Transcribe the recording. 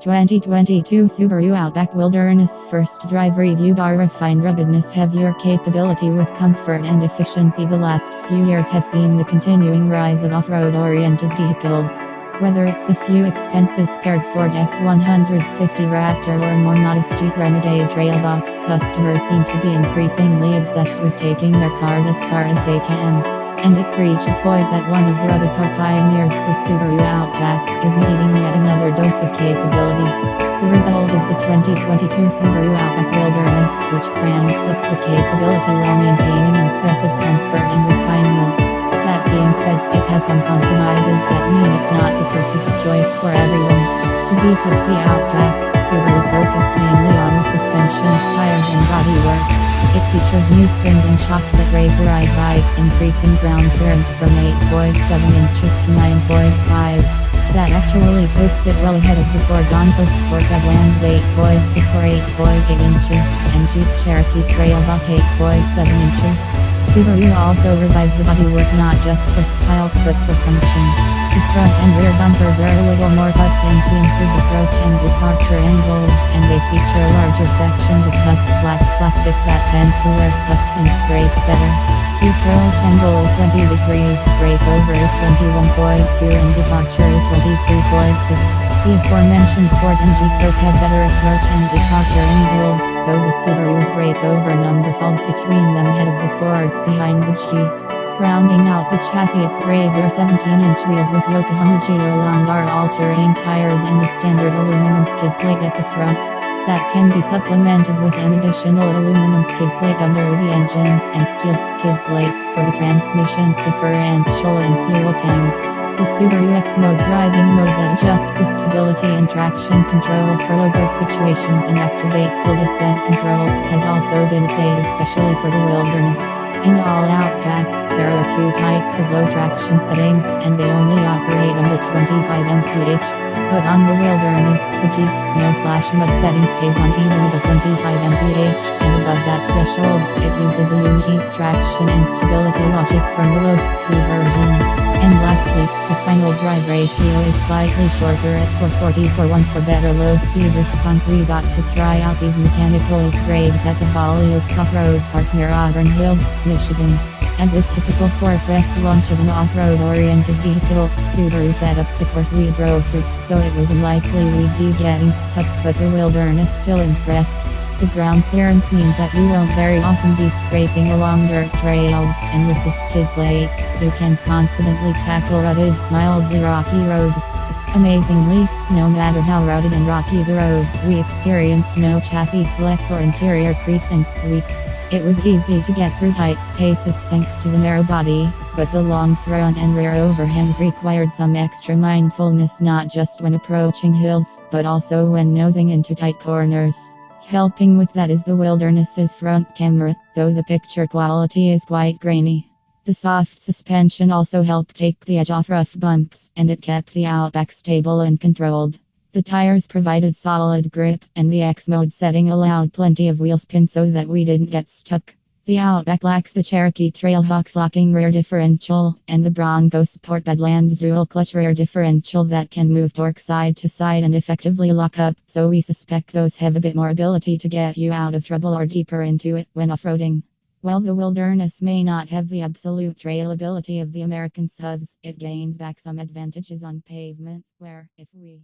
2022 Subaru Outback Wilderness first drive review. Refined ruggedness, heavier capability with comfort and efficiency. The last few years have seen the continuing rise of off-road oriented vehicles. Whether it's a few expensive spared Ford F-150 Raptor or a more modest Jeep Renegade Trailhawk, customers seem to be increasingly obsessed with taking their cars as far as they can. And it's reached a point that one of the rugged car pioneers, the Subaru Outback, is needing yet another dose of capability. The result is the 2022 Subaru Outback Wilderness, which cranks up the capability while maintaining impressive comfort and refinement. That being said, it has some compromises that mean it's not the perfect choice for everyone. To beef up the Outback, Subaru focused mainly on the suspension, tires and bodywork. It features new springs and shocks that raise the ride height, increasing ground clearance from 8.7 inches to 9.5. That actually puts it well ahead of the Ford Bronco Sport Badlands 8.6 or 8.8 inches, and Jeep Cherokee Trailhawk 8.7 inches. Subaru also revised the bodywork not just for style but for function. The front and rear bumpers are a little more tucked in to improve approach and departure angles, and they feature larger sections of tough black plastic that tend to wear scuffs and scrapes better. The approach angle is 20 degrees, breakover is 21.2 and departure is 23.6. The aforementioned Ford and Jeep both have better approach and departure angles, though the Subaru's breakover number falls between them ahead of the Ford, behind the Jeep. Rounding out the chassis upgrades are 17-inch wheels with Yokohama Geolong all-terrain tires and a standard aluminum skid plate at the front. That can be supplemented with an additional aluminum skid plate under the engine, and steel skid plates for the transmission, differential and fuel tank. The Subaru X-Mode driving mode that adjusts the stability and traction control for low grip situations and activates hill descent control, has also been updated specially for the wilderness. In all Outbacks, there are two types of low traction settings, and they only operate under 25 mph. But on the wilderness, the Jeep snow/mud setting stays on even above 25 mph, and above that threshold, it uses a unique traction and stability logic from the low-speed version. And lastly, the final drive ratio is slightly shorter at 440/1 for better low-speed response. We got to try out these mechanical upgrades at the Hollyoaks Off-Road Park near Auburn Hills, Michigan. As is typical for a press launch of an off-road oriented vehicle, Subaru set up the course we drove through, so it was unlikely we'd be getting stuck, but the wilderness still impressed. The ground clearance means that you won't very often be scraping along dirt trails, and with the skid plates, you can confidently tackle rugged, mildly rocky roads. Amazingly, no matter how rugged and rocky the road, we experienced no chassis flex or interior creaks and squeaks. It was easy to get through tight spaces thanks to the narrow body, but the long front and rear overhangs required some extra mindfulness not just when approaching hills, but also when nosing into tight corners. Helping with that is the wilderness's front camera, though the picture quality is quite grainy. The soft suspension also helped take the edge off rough bumps, and it kept the Outback stable and controlled. The tires provided solid grip, and the X-Mode setting allowed plenty of wheel spin so that we didn't get stuck. The Outback lacks the Cherokee Trailhawk's locking rear differential, and the Bronco Sport Badlands dual clutch rear differential that can move torque side to side and effectively lock up, so we suspect those have a bit more ability to get you out of trouble or deeper into it when off-roading. While the wilderness may not have the absolute trailability of the American subs, it gains back some advantages on pavement, where, if we